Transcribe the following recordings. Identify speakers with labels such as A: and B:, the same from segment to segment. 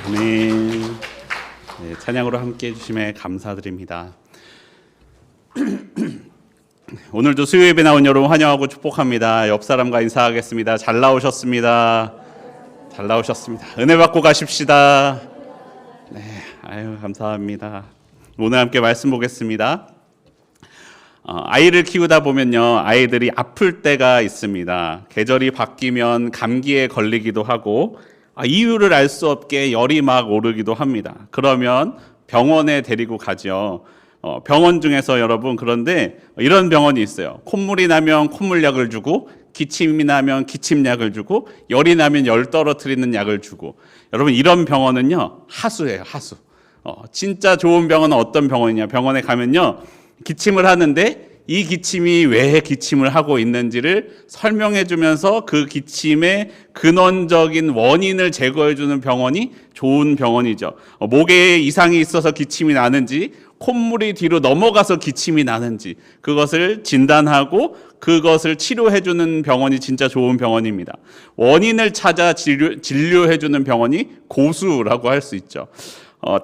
A: 아멘. 네, 찬양으로 함께 해주심에 감사드립니다. 오늘도 수요 예배 나온 여러분 환영하고 축복합니다. 옆 사람과 인사하겠습니다. 잘 나오셨습니다. 잘 나오셨습니다. 은혜 받고 가십시다. 네, 아유 감사합니다. 오늘 함께 말씀 보겠습니다. 아이를 키우다 보면요, 아이들이 아플 때가 있습니다. 계절이 바뀌면 감기에 걸리기도 하고 이유를 알 수 없게 열이 막 오르기도 합니다. 그러면 병원에 데리고 가죠. 병원 중에서 여러분, 그런데 이런 병원이 있어요. 콧물이 나면 콧물약을 주고, 기침이 나면 기침약을 주고, 열이 나면 열 떨어뜨리는 약을 주고. 여러분, 이런 병원은요 하수예요. 하수. 진짜 좋은 병원은 어떤 병원이냐? 병원에 가면요, 기침을 하는데 이 기침이 왜 기침을 하고 있는지를 설명해 주면서 그 기침의 근원적인 원인을 제거해 주는 병원이 좋은 병원이죠. 목에 이상이 있어서 기침이 나는지, 콧물이 뒤로 넘어가서 기침이 나는지 그것을 진단하고 그것을 치료해 주는 병원이 진짜 좋은 병원입니다. 원인을 찾아 진료해 주는 병원이 고수라고 할 수 있죠.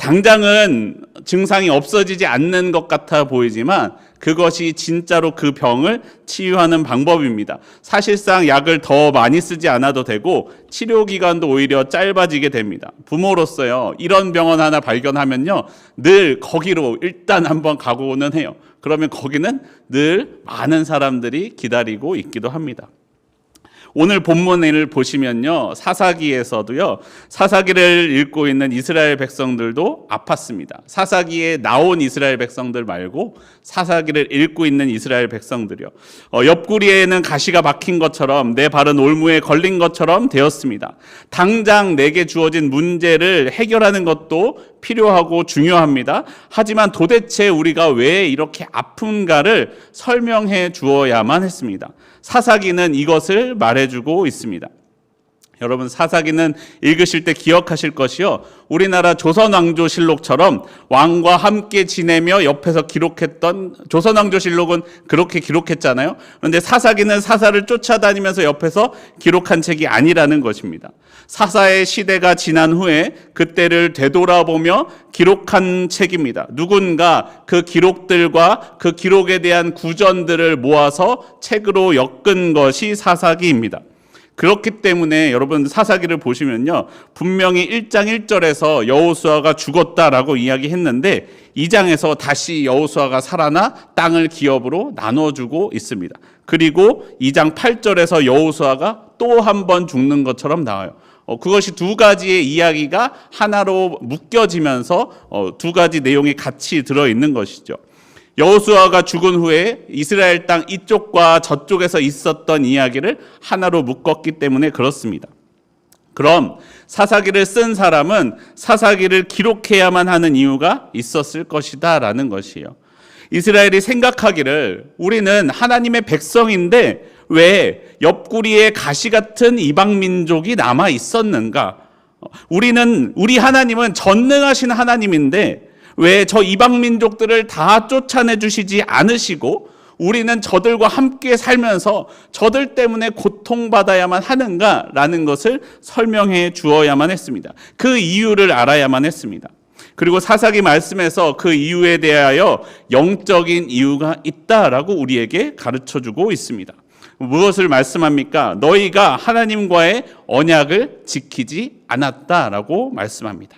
A: 당장은 증상이 없어지지 않는 것 같아 보이지만 그것이 진짜로 그 병을 치유하는 방법입니다. 사실상 약을 더 많이 쓰지 않아도 되고 치료 기간도 오히려 짧아지게 됩니다. 부모로서요, 이런 병원 하나 발견하면요, 늘 거기로 일단 한번 가고는 해요. 그러면 거기는 늘 많은 사람들이 기다리고 있기도 합니다. 오늘 본문을 보시면요, 사사기에서도요, 사사기를 읽고 있는 이스라엘 백성들도 아팠습니다. 사사기에 나온 이스라엘 백성들 말고 사사기를 읽고 있는 이스라엘 백성들이요, 옆구리에는 가시가 박힌 것처럼, 내 발은 올무에 걸린 것처럼 되었습니다. 당장 내게 주어진 문제를 해결하는 것도 필요하고 중요합니다. 하지만 도대체 우리가 왜 이렇게 아픈가를 설명해 주어야만 했습니다. 사사기는 이것을 말해주고 있습니다. 여러분, 사사기는 읽으실 때 기억하실 것이요, 우리나라 조선왕조실록처럼 왕과 함께 지내며 옆에서 기록했던, 조선왕조실록은 그렇게 기록했잖아요. 그런데 사사기는 사사를 쫓아다니면서 옆에서 기록한 책이 아니라는 것입니다. 사사의 시대가 지난 후에 그때를 되돌아보며 기록한 책입니다. 누군가 그 기록들과 그 기록에 대한 구전들을 모아서 책으로 엮은 것이 사사기입니다. 그렇기 때문에 여러분, 사사기를 보시면요, 분명히 1장 1절에서 여호수아가 죽었다라고 이야기했는데 2장에서 다시 여호수아가 살아나 땅을 기업으로 나눠주고 있습니다. 그리고 2장 8절에서 여호수아가 또 한 번 죽는 것처럼 나와요. 그것이 두 가지의 이야기가 하나로 묶여지면서 두 가지 내용이 같이 들어있는 것이죠. 여호수아가 죽은 후에 이스라엘 땅 이쪽과 저쪽에서 있었던 이야기를 하나로 묶었기 때문에 그렇습니다. 그럼 사사기를 쓴 사람은 사사기를 기록해야만 하는 이유가 있었을 것이다 라는 것이에요. 이스라엘이 생각하기를, 우리는 하나님의 백성인데 왜 옆구리에 가시 같은 이방 민족이 남아 있었는가? 우리 하나님은 전능하신 하나님인데 왜 저 이방 민족들을 다 쫓아내 주시지 않으시고 우리는 저들과 함께 살면서 저들 때문에 고통받아야만 하는가라는 것을 설명해 주어야만 했습니다. 그 이유를 알아야만 했습니다. 그리고 사사기 말씀에서 그 이유에 대하여 영적인 이유가 있다라고 우리에게 가르쳐주고 있습니다. 무엇을 말씀합니까? 너희가 하나님과의 언약을 지키지 않았다라고 말씀합니다.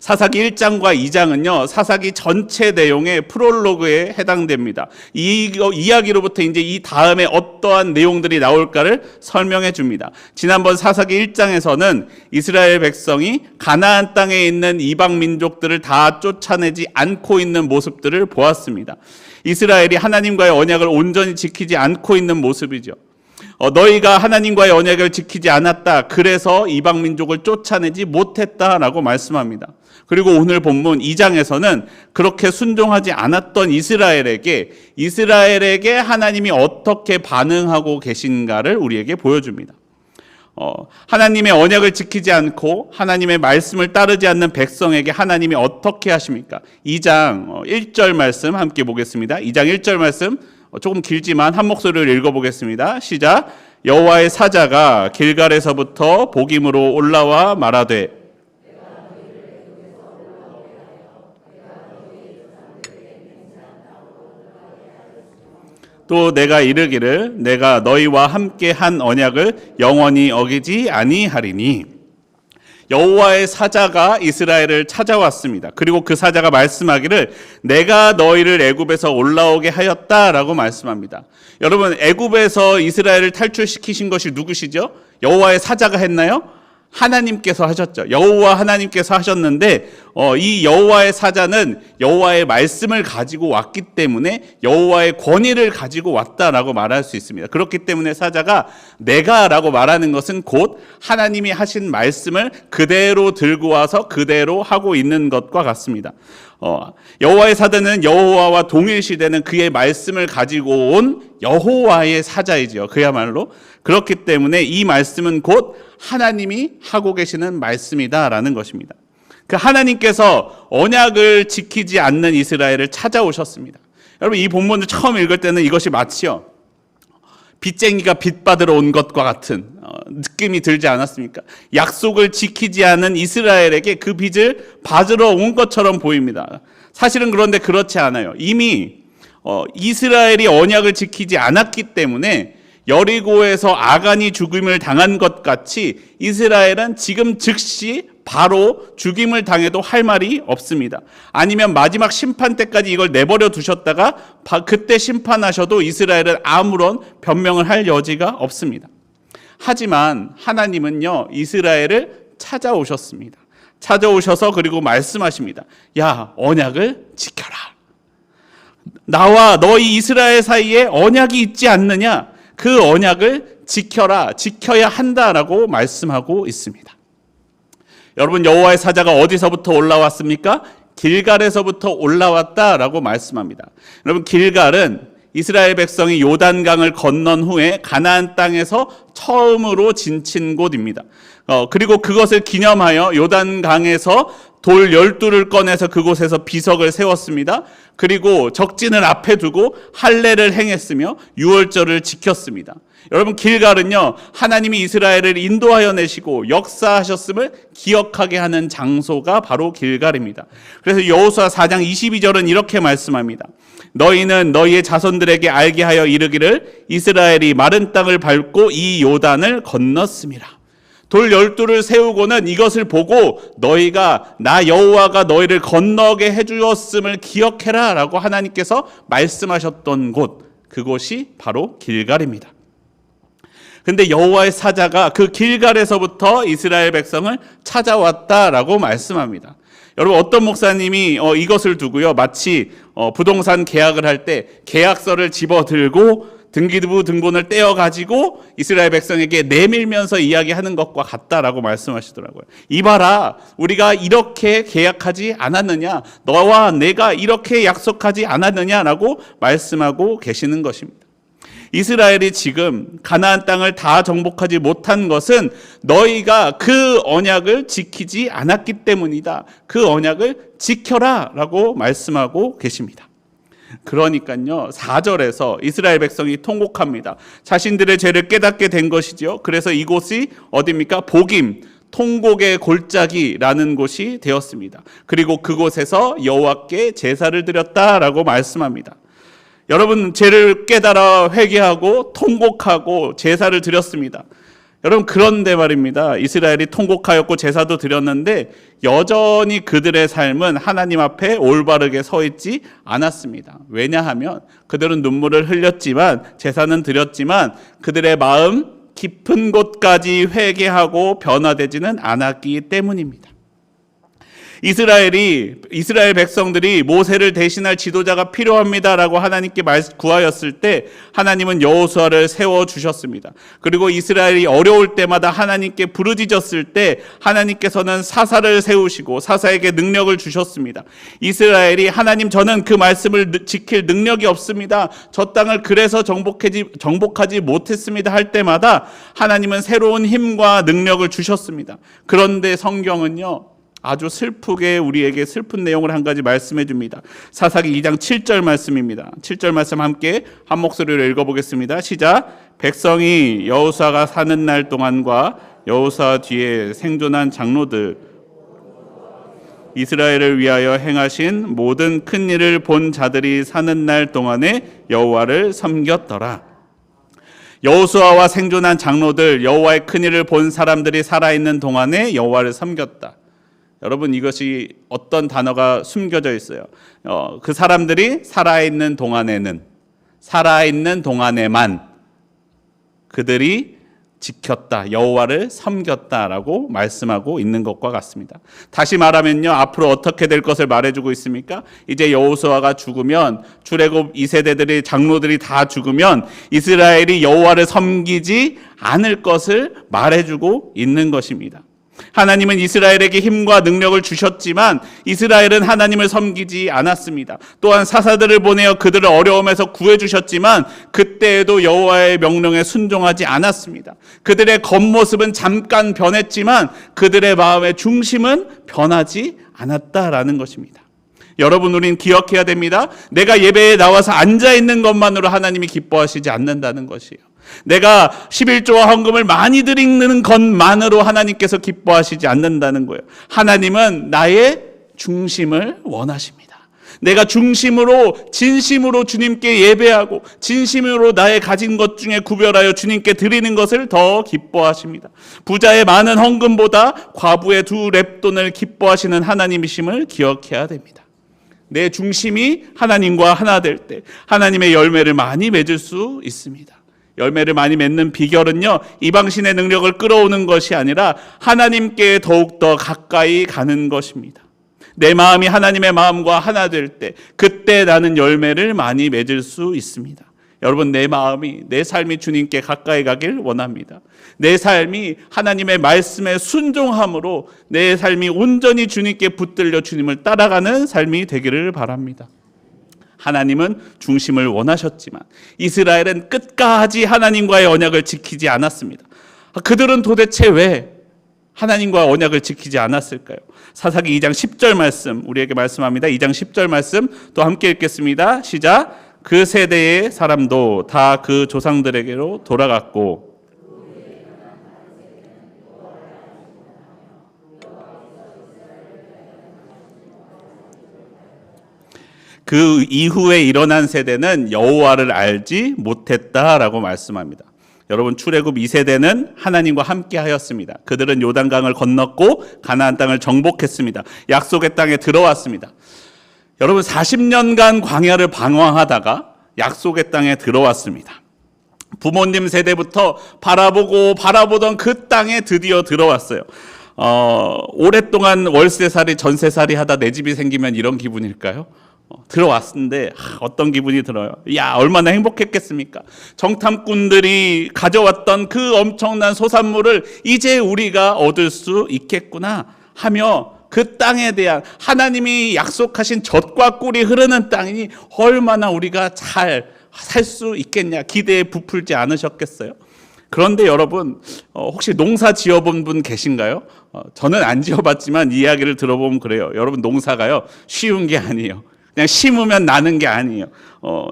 A: 사사기 1장과 2장은요, 사사기 전체 내용의 프롤로그에 해당됩니다. 이 이야기로부터 이제 이 다음에 어떠한 내용들이 나올까를 설명해 줍니다. 지난번 사사기 1장에서는 이스라엘 백성이 가나안 땅에 있는 이방 민족들을 다 쫓아내지 않고 있는 모습들을 보았습니다. 이스라엘이 하나님과의 언약을 온전히 지키지 않고 있는 모습이죠. 너희가 하나님과의 언약을 지키지 않았다, 그래서 이방 민족을 쫓아내지 못했다라고 말씀합니다. 그리고 오늘 본문 2장에서는 그렇게 순종하지 않았던 이스라엘에게 하나님이 어떻게 반응하고 계신가를 우리에게 보여줍니다. 하나님의 언약을 지키지 않고 하나님의 말씀을 따르지 않는 백성에게 하나님이 어떻게 하십니까? 2장 1절 말씀 함께 보겠습니다. 2장 1절 말씀 조금 길지만 한 목소리로 읽어보겠습니다. 시작. 여호와의 사자가 길갈에서부터 복임으로 올라와 말하되 또 내가 이르기를 내가 너희와 함께 한 언약을 영원히 어기지 아니하리니. 여호와의 사자가 이스라엘을 찾아왔습니다. 그리고 그 사자가 말씀하기를 내가 너희를 애굽에서 올라오게 하였다라고 말씀합니다. 여러분, 애굽에서 이스라엘을 탈출시키신 것이 누구시죠? 여호와의 사자가 했나요? 하나님께서 하셨죠. 여호와 하나님께서 하셨는데 이 여호와의 사자는 여호와의 말씀을 가지고 왔기 때문에 여호와의 권위를 가지고 왔다라고 말할 수 있습니다. 그렇기 때문에 사자가 내가라고 말하는 것은 곧 하나님이 하신 말씀을 그대로 들고 와서 그대로 하고 있는 것과 같습니다. 여호와의 사자는 여호와와 동일시되는 그의 말씀을 가지고 온 여호와의 사자이지요. 그야말로. 그렇기 때문에 이 말씀은 곧 하나님이 하고 계시는 말씀이다라는 것입니다. 그 하나님께서 언약을 지키지 않는 이스라엘을 찾아오셨습니다. 여러분, 이 본문을 처음 읽을 때는 이것이 마치요 빚쟁이가 빚 받으러 온 것과 같은 느낌이 들지 않았습니까? 약속을 지키지 않은 이스라엘에게 그 빚을 받으러 온 것처럼 보입니다. 사실은 그런데 그렇지 않아요. 이미 이스라엘이 언약을 지키지 않았기 때문에 여리고에서 아간이 죽임을 당한 것 같이 이스라엘은 지금 즉시 바로 죽임을 당해도 할 말이 없습니다. 아니면 마지막 심판 때까지 이걸 내버려 두셨다가 그때 심판하셔도 이스라엘은 아무런 변명을 할 여지가 없습니다. 하지만 하나님은요, 이스라엘을 찾아오셨습니다. 찾아오셔서 그리고 말씀하십니다. 야, 언약을 지켜라. 나와 너희 이스라엘 사이에 언약이 있지 않느냐? 그 언약을 지켜라, 지켜야 한다라고 말씀하고 있습니다. 여러분, 여호와의 사자가 어디서부터 올라왔습니까? 길갈에서부터 올라왔다라고 말씀합니다. 여러분, 길갈은 이스라엘 백성이 요단강을 건넌 후에 가나안 땅에서 처음으로 진친 곳입니다. 그리고 그것을 기념하여 요단강에서 돌 12를 꺼내서 그곳에서 비석을 세웠습니다. 그리고 적진을 앞에 두고 할례를 행했으며 유월절을 지켰습니다. 여러분, 길갈은요, 하나님이 이스라엘을 인도하여 내시고 역사하셨음을 기억하게 하는 장소가 바로 길갈입니다. 그래서 여호수아 4장 22절은 이렇게 말씀합니다. 너희는 너희의 자손들에게 알게 하여 이르기를 이스라엘이 마른 땅을 밟고 이 요단을 건넜음이라. 돌 12를 세우고는 이것을 보고 너희가 나 여호와가 너희를 건너게 해주었음을 기억해라 라고 하나님께서 말씀하셨던 곳, 그곳이 바로 길갈입니다. 근데 여호와의 사자가 그 길갈에서부터 이스라엘 백성을 찾아왔다라고 말씀합니다. 여러분, 어떤 목사님이 이것을 두고요, 마치 부동산 계약을 할 때 계약서를 집어들고 등기부 등본을 떼어가지고 이스라엘 백성에게 내밀면서 이야기하는 것과 같다라고 말씀하시더라고요. 이봐라, 우리가 이렇게 계약하지 않았느냐, 너와 내가 이렇게 약속하지 않았느냐라고 말씀하고 계시는 것입니다. 이스라엘이 지금 가나안 땅을 다 정복하지 못한 것은 너희가 그 언약을 지키지 않았기 때문이다. 그 언약을 지켜라 라고 말씀하고 계십니다. 그러니까요, 4절에서 이스라엘 백성이 통곡합니다. 자신들의 죄를 깨닫게 된 것이죠. 그래서 이곳이 어디입니까? 복임, 통곡의 골짜기라는 곳이 되었습니다. 그리고 그곳에서 여호와께 제사를 드렸다라고 말씀합니다. 여러분, 죄를 깨달아 회개하고 통곡하고 제사를 드렸습니다. 여러분, 그런데 말입니다. 이스라엘이 통곡하였고 제사도 드렸는데 여전히 그들의 삶은 하나님 앞에 올바르게 서 있지 않았습니다. 왜냐하면 그들은 눈물을 흘렸지만, 제사는 드렸지만 그들의 마음 깊은 곳까지 회개하고 변화되지는 않았기 때문입니다. 이스라엘 백성들이 모세를 대신할 지도자가 필요합니다라고 하나님께 구하였을 때 하나님은 여호수아를 세워주셨습니다. 그리고 이스라엘이 어려울 때마다 하나님께 부르짖었을 때 하나님께서는 사사를 세우시고 사사에게 능력을 주셨습니다. 이스라엘이 하나님, 저는 그 말씀을 지킬 능력이 없습니다, 저 땅을 그래서 정복하지 못했습니다 할 때마다 하나님은 새로운 힘과 능력을 주셨습니다. 그런데 성경은요, 아주 슬프게 우리에게 슬픈 내용을 한 가지 말씀해 줍니다. 사사기 2장 7절 말씀입니다. 7절 말씀 함께 한 목소리로 읽어보겠습니다. 시작. 백성이 여호수아가 사는 날 동안과 여호수아 뒤에 생존한 장로들 이스라엘을 위하여 행하신 모든 큰 일을 본 자들이 사는 날 동안에 여호와를 섬겼더라. 여호수아와 생존한 장로들, 여호와의 큰 일을 본 사람들이 살아있는 동안에 여호와를 섬겼다. 여러분, 이것이 어떤 단어가 숨겨져 있어요. 그 사람들이 살아있는 동안에만 그들이 지켰다, 여호와를 섬겼다라고 말씀하고 있는 것과 같습니다. 다시 말하면요, 앞으로 어떻게 될 것을 말해주고 있습니까? 이제 여호수아가 죽으면, 출애굽 2세대들이 장로들이 다 죽으면 이스라엘이 여호와를 섬기지 않을 것을 말해주고 있는 것입니다. 하나님은 이스라엘에게 힘과 능력을 주셨지만 이스라엘은 하나님을 섬기지 않았습니다. 또한 사사들을 보내어 그들을 어려움에서 구해주셨지만 그때에도 여호와의 명령에 순종하지 않았습니다. 그들의 겉모습은 잠깐 변했지만 그들의 마음의 중심은 변하지 않았다라는 것입니다. 여러분, 우린 기억해야 됩니다. 내가 예배에 나와서 앉아있는 것만으로 하나님이 기뻐하시지 않는다는 것이에요. 내가 11조와 헌금을 많이 드리는 것만으로 하나님께서 기뻐하시지 않는다는 거예요. 하나님은 나의 중심을 원하십니다. 내가 중심으로, 진심으로 주님께 예배하고 진심으로 나의 가진 것 중에 구별하여 주님께 드리는 것을 더 기뻐하십니다. 부자의 많은 헌금보다 과부의 2렙돈을 기뻐하시는 하나님이심을 기억해야 됩니다. 내 중심이 하나님과 하나 될 때 하나님의 열매를 많이 맺을 수 있습니다. 열매를 많이 맺는 비결은요, 이방신의 능력을 끌어오는 것이 아니라 하나님께 더욱더 가까이 가는 것입니다. 내 마음이 하나님의 마음과 하나 될 때, 그때 나는 열매를 많이 맺을 수 있습니다. 여러분, 내 마음이, 내 삶이 주님께 가까이 가길 원합니다. 내 삶이 하나님의 말씀에 순종함으로 내 삶이 온전히 주님께 붙들려 주님을 따라가는 삶이 되기를 바랍니다. 하나님은 중심을 원하셨지만 이스라엘은 끝까지 하나님과의 언약을 지키지 않았습니다. 그들은 도대체 왜 하나님과 언약을 지키지 않았을까요? 사사기 2장 10절 말씀 우리에게 말씀합니다. 2장 10절 말씀 또 함께 읽겠습니다. 시작. 그 세대의 사람도 다 그 조상들에게로 돌아갔고 그 이후에 일어난 세대는 여호와를 알지 못했다라고 말씀합니다. 여러분, 출애굽 2세대는 하나님과 함께 하였습니다. 그들은 요단강을 건넜고 가나안 땅을 정복했습니다. 약속의 땅에 들어왔습니다. 여러분, 40년간 광야를 방황하다가 약속의 땅에 들어왔습니다. 부모님 세대부터 바라보던 그 땅에 드디어 들어왔어요. 오랫동안 월세살이 전세살이 하다 내 집이 생기면 이런 기분일까요? 들어왔는데 어떤 기분이 들어요? 야, 얼마나 행복했겠습니까? 정탐꾼들이 가져왔던 그 엄청난 소산물을 이제 우리가 얻을 수 있겠구나 하며 그 땅에 대한 하나님이 약속하신 젖과 꿀이 흐르는 땅이니 얼마나 우리가 잘 살 수 있겠냐 기대에 부풀지 않으셨겠어요? 그런데 여러분, 혹시 농사 지어본 분 계신가요? 저는 안 지어봤지만 이야기를 들어보면 그래요. 여러분, 농사가요 쉬운 게 아니에요. 그냥 심으면 나는 게 아니에요.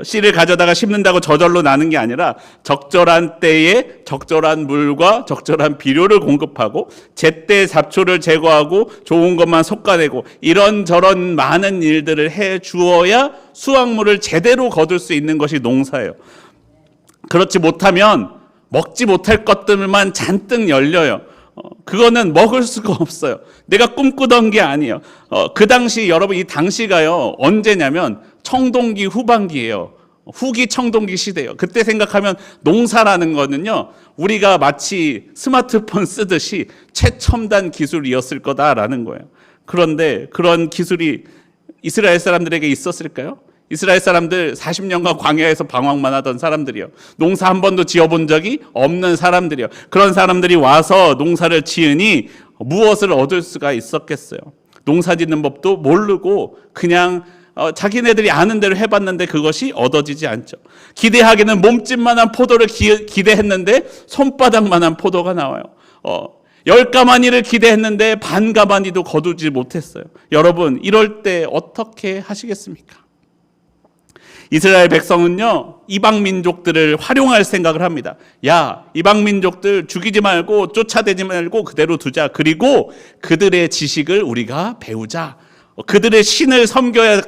A: 씨를 가져다가 심는다고 저절로 나는 게 아니라 적절한 때에 적절한 물과 적절한 비료를 공급하고 제때 잡초를 제거하고 좋은 것만 솎아내고 이런저런 많은 일들을 해 주어야 수확물을 제대로 거둘 수 있는 것이 농사예요. 그렇지 못하면 먹지 못할 것들만 잔뜩 열려요. 그거는 먹을 수가 없어요. 내가 꿈꾸던 게 아니에요. 그 당시, 여러분, 이 당시가요 언제냐면 청동기 후반기예요. 후기 청동기 시대예요. 그때 생각하면 농사라는 거는요 우리가 마치 스마트폰 쓰듯이 최첨단 기술이었을 거다라는 거예요. 그런데 그런 기술이 이스라엘 사람들에게 있었을까요? 이스라엘 사람들 40년간 광야에서 방황만 하던 사람들이요. 농사 한 번도 지어본 적이 없는 사람들이요. 그런 사람들이 와서 농사를 지으니 무엇을 얻을 수가 있었겠어요? 농사 짓는 법도 모르고 그냥 자기네들이 아는 대로 해봤는데 그것이 얻어지지 않죠. 기대하기는 몸집만한 포도를 기대했는데 손바닥만한 포도가 나와요. 10가마니를 기대했는데 반 가마니도 거두지 못했어요. 여러분, 이럴 때 어떻게 하시겠습니까? 이스라엘 백성은요 이방 민족들을 활용할 생각을 합니다. 야, 이방 민족들 죽이지 말고 쫓아대지 말고 그대로 두자. 그리고 그들의 지식을 우리가 배우자 그들의 신을 섬겨야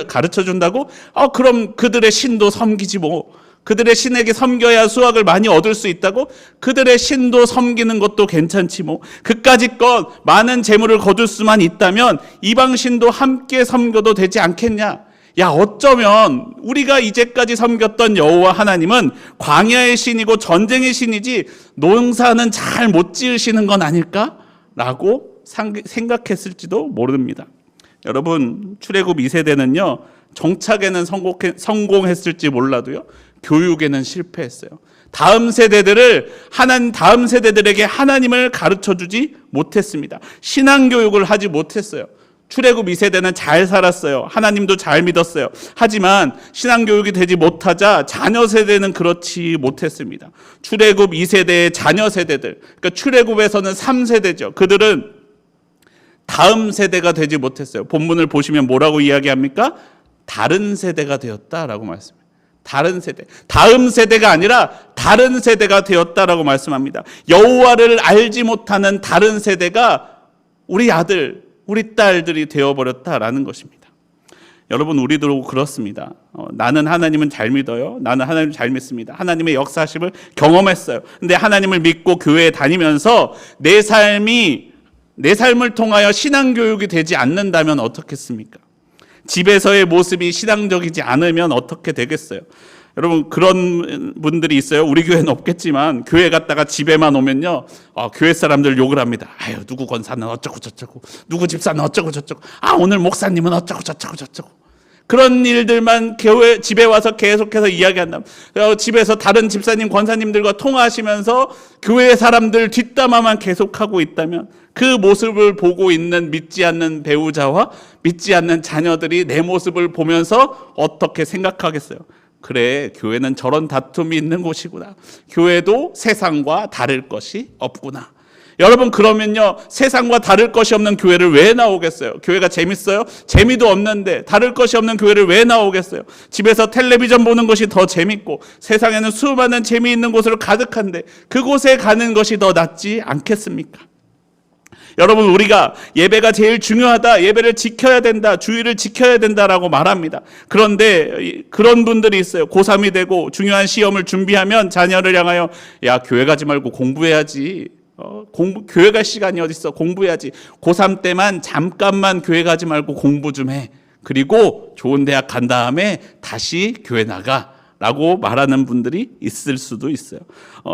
A: 가르쳐 준다고? 그럼 그들의 신도 섬기지 뭐. 그들의 신에게 섬겨야 수확을 많이 얻을 수 있다고? 그들의 신도 섬기는 것도 괜찮지 뭐. 그까짓 것 많은 재물을 거둘 수만 있다면 이방 신도 함께 섬겨도 되지 않겠냐? 야, 어쩌면 우리가 이제까지 섬겼던 여호와 하나님은 광야의 신이고 전쟁의 신이지 농사는 잘 못 지으시는 건 아닐까? 라고 생각했을지도 모릅니다. 여러분, 출애굽 2세대는요 정착에는 성공했을지 몰라도요 교육에는 실패했어요. 다음 세대들에게 하나님을 가르쳐주지 못했습니다. 신앙교육을 하지 못했어요. 출애굽 2세대는 잘 살았어요. 하나님도 잘 믿었어요. 하지만 신앙교육이 되지 못하자 자녀 세대는 그렇지 못했습니다. 출애굽 2세대의 자녀 세대들, 그러니까 출애굽에서는 3세대죠. 그들은 다음 세대가 되지 못했어요. 본문을 보시면 뭐라고 이야기합니까? 다른 세대가 되었다라고 말씀합니다. 다른 세대, 다음 세대가 아니라 다른 세대가 되었다라고 말씀합니다. 여호와를 알지 못하는 다른 세대가 우리 아들, 우리 딸들이 되어버렸다라는 것입니다. 여러분, 우리도 그렇습니다. 나는 하나님은 잘 믿어요. 나는 하나님 잘 믿습니다. 하나님의 역사하심을 경험했어요. 근데 하나님을 믿고 교회에 다니면서 내 삶을 통하여 신앙교육이 되지 않는다면 어떻겠습니까? 집에서의 모습이 신앙적이지 않으면 어떻게 되겠어요? 여러분, 그런 분들이 있어요. 우리 교회는 없겠지만 교회 갔다가 집에만 오면요 교회 사람들 욕을 합니다. 아유, 누구 권사는 어쩌고 저쩌고, 누구 집사는 어쩌고 저쩌고, 오늘 목사님은 어쩌고 저쩌고. 그런 일들만 집에 와서 계속해서 이야기한다. 집에서 다른 집사님, 권사님들과 통화하시면서 교회 사람들 뒷담화만 계속하고 있다면 그 모습을 보고 있는 믿지 않는 배우자와 믿지 않는 자녀들이 내 모습을 보면서 어떻게 생각하겠어요? 그래, 교회는 저런 다툼이 있는 곳이구나. 교회도 세상과 다를 것이 없구나. 여러분, 그러면요 세상과 다를 것이 없는 교회를 왜 나오겠어요? 교회가 재밌어요? 재미도 없는데 다를 것이 없는 교회를 왜 나오겠어요? 집에서 텔레비전 보는 것이 더 재밌고 세상에는 수많은 재미있는 곳으로 가득한데 그곳에 가는 것이 더 낫지 않겠습니까? 여러분, 우리가 예배가 제일 중요하다, 예배를 지켜야 된다, 주의를 지켜야 된다라고 말합니다. 그런데 그런 분들이 있어요. 고3이 되고 중요한 시험을 준비하면 자녀를 향하여 야, 교회 가지 말고 공부해야지. 교회 갈 시간이 어딨어? 공부해야지. 고3 때만 잠깐만 교회 가지 말고 공부 좀 해. 그리고 좋은 대학 간 다음에 다시 교회 나가. 라고 말하는 분들이 있을 수도 있어요.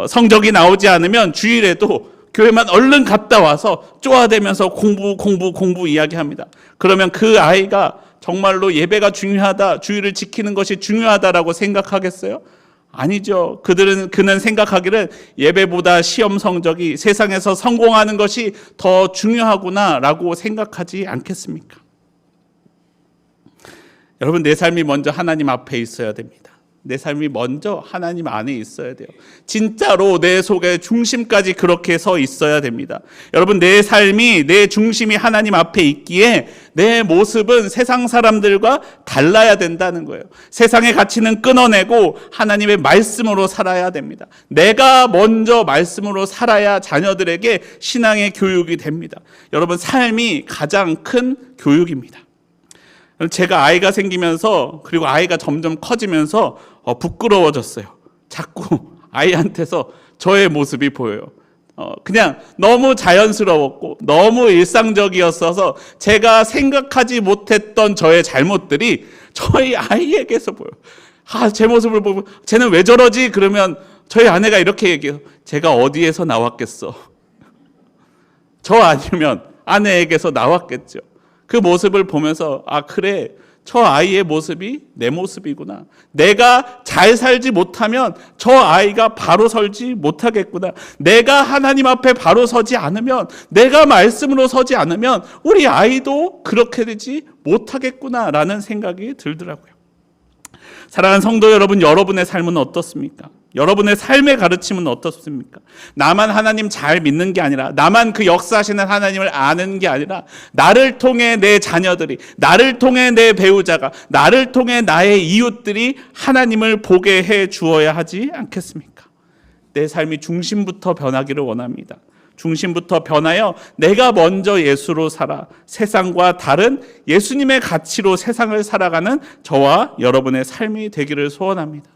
A: 성적이 나오지 않으면 주일에도 교회만 얼른 갔다 와서 쪼아대면서 공부 이야기합니다. 그러면 그 아이가 정말로 예배가 중요하다, 주의를 지키는 것이 중요하다라고 생각하겠어요? 아니죠. 그는 생각하기를 예배보다 시험 성적이, 세상에서 성공하는 것이 더 중요하구나라고 생각하지 않겠습니까? 여러분, 내 삶이 먼저 하나님 앞에 있어야 됩니다. 내 삶이 먼저 하나님 안에 있어야 돼요. 진짜로 내 속의 중심까지 그렇게 서 있어야 됩니다. 여러분, 내 삶이, 내 중심이 하나님 앞에 있기에 내 모습은 세상 사람들과 달라야 된다는 거예요. 세상의 가치는 끊어내고 하나님의 말씀으로 살아야 됩니다. 내가 먼저 말씀으로 살아야 자녀들에게 신앙의 교육이 됩니다. 여러분, 삶이 가장 큰 교육입니다. 제가 아이가 생기면서, 그리고 아이가 점점 커지면서 부끄러워졌어요. 자꾸 아이한테서 저의 모습이 보여요. 그냥 너무 자연스러웠고 너무 일상적이었어서 제가 생각하지 못했던 저의 잘못들이 저희 아이에게서 보여요. 제 모습을 보고 쟤는 왜 저러지? 그러면 저희 아내가 이렇게 얘기해요. 제가 어디에서 나왔겠어? 저 아니면 아내에게서 나왔겠죠. 그 모습을 보면서 그래, 저 아이의 모습이 내 모습이구나. 내가 잘 살지 못하면 저 아이가 바로 설지 못하겠구나. 내가 하나님 앞에 바로 서지 않으면, 내가 말씀으로 서지 않으면 우리 아이도 그렇게 되지 못하겠구나라는 생각이 들더라고요. 사랑하는 성도 여러분, 여러분의 삶은 어떻습니까? 여러분의 삶의 가르침은 어떻습니까? 나만 하나님 잘 믿는 게 아니라, 나만 그 역사하시는 하나님을 아는 게 아니라, 나를 통해 내 자녀들이, 나를 통해 내 배우자가, 나를 통해 나의 이웃들이 하나님을 보게 해 주어야 하지 않겠습니까? 내 삶이 중심부터 변하기를 원합니다. 중심부터 변하여 내가 먼저 예수로 살아 세상과 다른 예수님의 가치로 세상을 살아가는 저와 여러분의 삶이 되기를 소원합니다.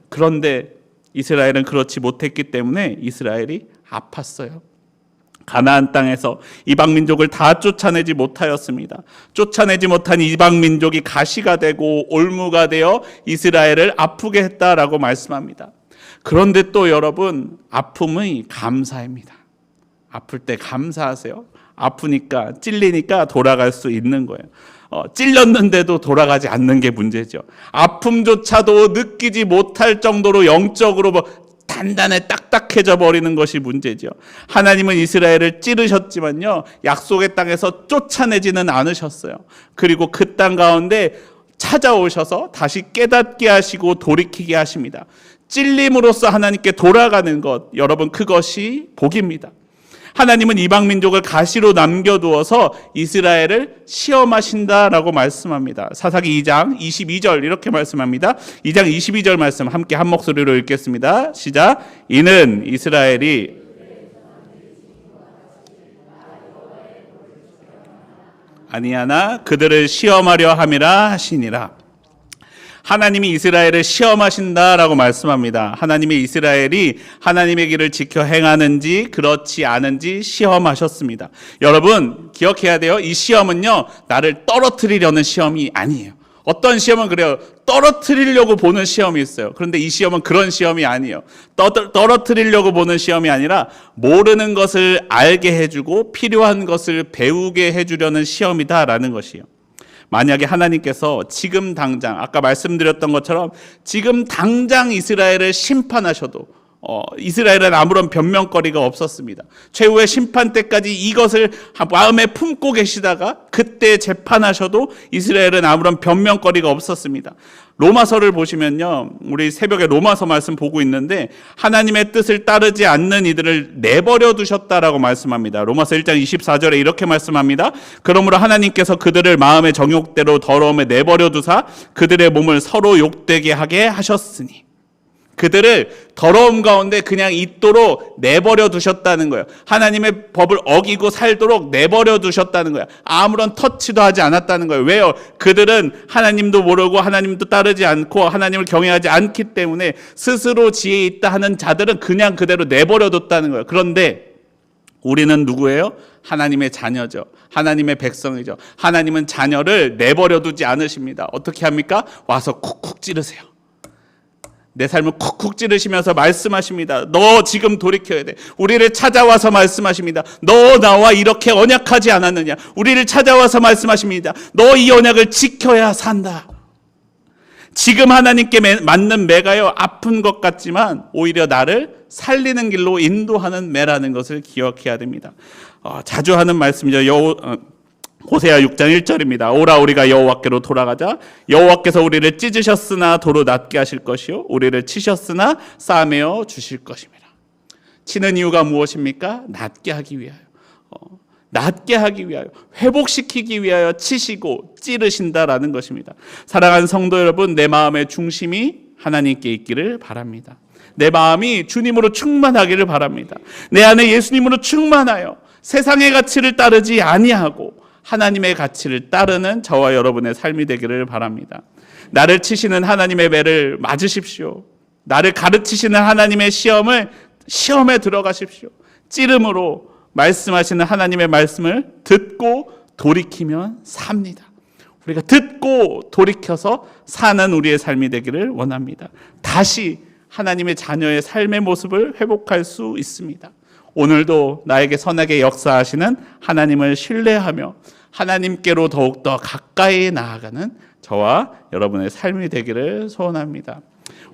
A: 그런데 이스라엘은 그렇지 못했기 때문에 이스라엘이 아팠어요. 가나안 땅에서 이방 민족을 다 쫓아내지 못하였습니다. 쫓아내지 못한 이방 민족이 가시가 되고 올무가 되어 이스라엘을 아프게 했다라고 말씀합니다. 그런데 또 여러분, 아픔의 감사입니다. 아플 때 감사하세요. 아프니까 찔리니까 돌아갈 수 있는 거예요. 찔렸는데도 돌아가지 않는 게 문제죠. 아픔조차도 느끼지 못할 정도로 영적으로 단단해 딱딱해져 버리는 것이 문제죠. 하나님은 이스라엘을 찌르셨지만요, 약속의 땅에서 쫓아내지는 않으셨어요. 그리고 그 땅 가운데 찾아오셔서 다시 깨닫게 하시고 돌이키게 하십니다. 찔림으로써 하나님께 돌아가는 것, 여러분, 그것이 복입니다. 하나님은 이방 민족을 가시로 남겨두어서 이스라엘을 시험하신다라고 말씀합니다. 사사기 2장 22절 이렇게 말씀합니다. 2장 22절 말씀 함께 한 목소리로 읽겠습니다. 시작. 이는 이스라엘이 아니하나 그들을 시험하려 함이라 하시니라. 하나님이 이스라엘을 시험하신다라고 말씀합니다. 하나님이 이스라엘이 하나님의 길을 지켜 행하는지 그렇지 않은지 시험하셨습니다. 여러분, 기억해야 돼요. 이 시험은요, 나를 떨어뜨리려는 시험이 아니에요. 어떤 시험은 그래요. 떨어뜨리려고 보는 시험이 있어요. 그런데 이 시험은 그런 시험이 아니에요. 떨어뜨리려고 보는 시험이 아니라 모르는 것을 알게 해주고 필요한 것을 배우게 해주려는 시험이다라는 것이에요. 만약에 하나님께서 지금 당장, 아까 말씀드렸던 것처럼 지금 당장 이스라엘을 심판하셔도 이스라엘은 아무런 변명거리가 없었습니다. 최후의 심판 때까지 이것을 마음에 품고 계시다가 그때 재판하셔도 이스라엘은 아무런 변명거리가 없었습니다. 로마서를 보시면요, 우리 새벽에 로마서 말씀 보고 있는데 하나님의 뜻을 따르지 않는 이들을 내버려 두셨다라고 말씀합니다. 로마서 1장 24절에 이렇게 말씀합니다. 그러므로 하나님께서 그들을 마음의 정욕대로 더러움에 내버려 두사 그들의 몸을 서로 욕되게 하게 하셨으니, 그들을 더러움 가운데 그냥 있도록 내버려 두셨다는 거예요. 하나님의 법을 어기고 살도록 내버려 두셨다는 거예요. 아무런 터치도 하지 않았다는 거예요. 왜요? 그들은 하나님도 모르고 하나님도 따르지 않고 하나님을 경외하지 않기 때문에 스스로 지혜 있다 하는 자들은 그냥 그대로 내버려 뒀다는 거예요. 그런데 우리는 누구예요? 하나님의 자녀죠. 하나님의 백성이죠. 하나님은 자녀를 내버려 두지 않으십니다. 어떻게 합니까? 와서 쿡쿡 찌르세요. 내 삶을 쿡쿡 찌르시면서 말씀하십니다. 너 지금 돌이켜야 돼. 우리를 찾아와서 말씀하십니다. 너 나와 이렇게 언약하지 않았느냐. 우리를 찾아와서 말씀하십니다. 너 이 언약을 지켜야 산다. 지금 하나님께 맞는 매가요, 아픈 것 같지만 오히려 나를 살리는 길로 인도하는 매라는 것을 기억해야 됩니다. 자주 하는 말씀이죠. 호세아 6장 1절입니다. 오라 우리가 여호와께로 돌아가자. 여호와께서 우리를 찢으셨으나 도로 낫게 하실 것이요 우리를 치셨으나 싸매어 주실 것입니다. 치는 이유가 무엇입니까? 낫게 하기 위하여. 낫게 하기 위하여, 회복시키기 위하여 치시고 찌르신다라는 것입니다. 사랑하는 성도 여러분, 내 마음의 중심이 하나님께 있기를 바랍니다. 내 마음이 주님으로 충만하기를 바랍니다. 내 안에 예수님으로 충만하여 세상의 가치를 따르지 아니하고 하나님의 가치를 따르는 저와 여러분의 삶이 되기를 바랍니다. 나를 치시는 하나님의 매를 맞으십시오. 나를 가르치시는 하나님의 시험에 들어가십시오. 찌름으로 말씀하시는 하나님의 말씀을 듣고 돌이키면 삽니다. 우리가 듣고 돌이켜서 사는 우리의 삶이 되기를 원합니다. 다시 하나님의 자녀의 삶의 모습을 회복할 수 있습니다. 오늘도 나에게 선하게 역사하시는 하나님을 신뢰하며 하나님께로 더욱더 가까이 나아가는 저와 여러분의 삶이 되기를 소원합니다.